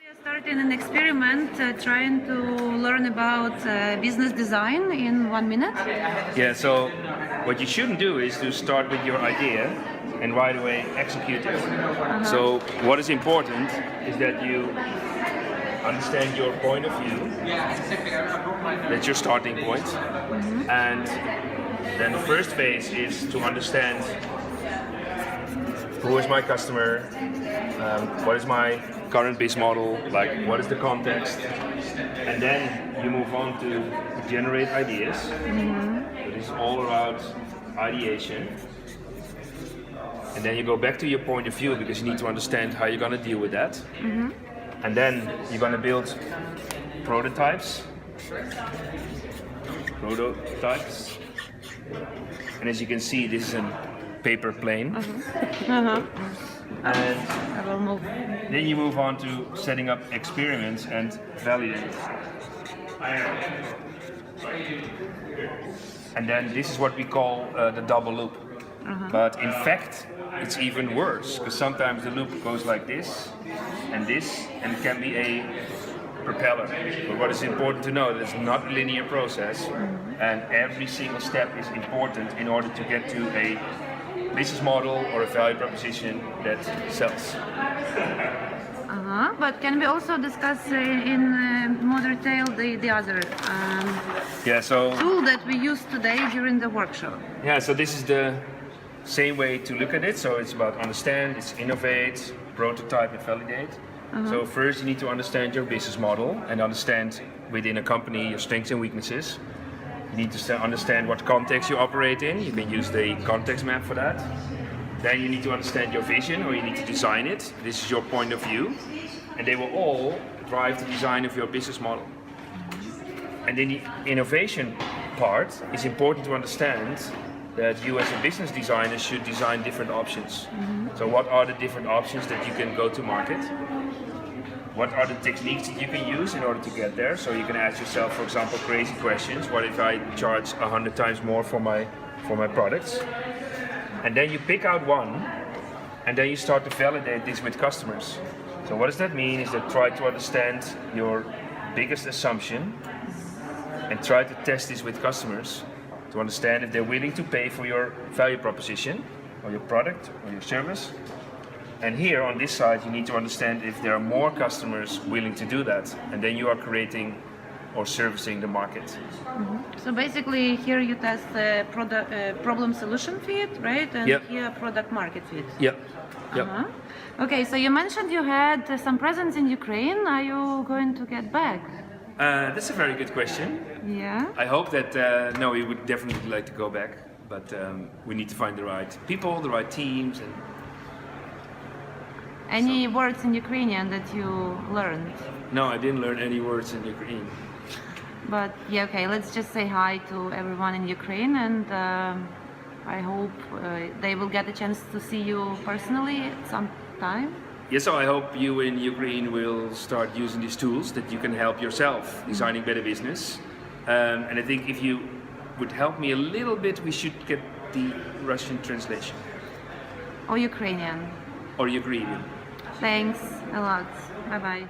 We started an experiment trying to learn about business design in 1 minute. Yeah, so what you shouldn't do is to start with your idea and right away execute it. So what is important is that you understand your point of view. That's your starting point. And then the first phase is to understand who is my customer, what is my current business model, like what is the context, and then you move on to generate ideas. It is all about ideation. And then you go back to your point of view because you need to understand how you're going to deal with that. And then you're going to build prototypes. And as you can see, this is a paper plane. And I will move. then you move on to setting up experiments and validate. And then this is what we call the double loop. But in fact, it's even worse because sometimes the loop goes like this, and it can be a propeller. But what is important to know, that it's not a linear process, and every single step is important in order to get to a business model or a value proposition that sells. But can we also discuss in more detail the other tool that we use today during the workshop? Yeah, so this is the same way to look at it. So it's about understand, it's innovate, prototype, and validate. So first you need to understand your business model and understand within a company your strengths and weaknesses. You need to understand what context you operate in. You can use the context map for that. Then you need to understand your vision, or you need to design it. This is your point of view. And they will all drive the design of your business model. And then the innovation part is important to understand that you as a business designer should design different options. So what are the different options that you can go to market? What are the techniques that you can use in order to get there? So you can ask yourself, for example, crazy questions. What if I charge 100 times more for my products? And then you pick out one, and then you start to validate this with customers. So what does that mean is that try to understand your biggest assumption and try to test this with customers to understand if they're willing to pay for your value proposition or your product or your service. And here on this side, you need to understand if there are more customers willing to do that, and then you are creating or servicing the market. So basically here you test the problem solution fit, right? And here product market fit. Yep. Okay, so you mentioned you had some presence in Ukraine. Are you going to get back? That's a very good question. Yeah. I hope that, no, we would definitely like to go back, but we need to find the right people, the right teams. And any words in Ukrainian that you learned? No, I didn't learn any words in Ukraine. But yeah, okay, let's just say hi to everyone in Ukraine, and I hope they will get a chance to see you personally at some time. Yeah, so I hope you in Ukraine will start using these tools that you can help yourself designing better business. And I think if you would help me a little bit, we should get the Russian translation. Or Ukrainian. Or Ukrainian. Thanks a lot. Bye-bye.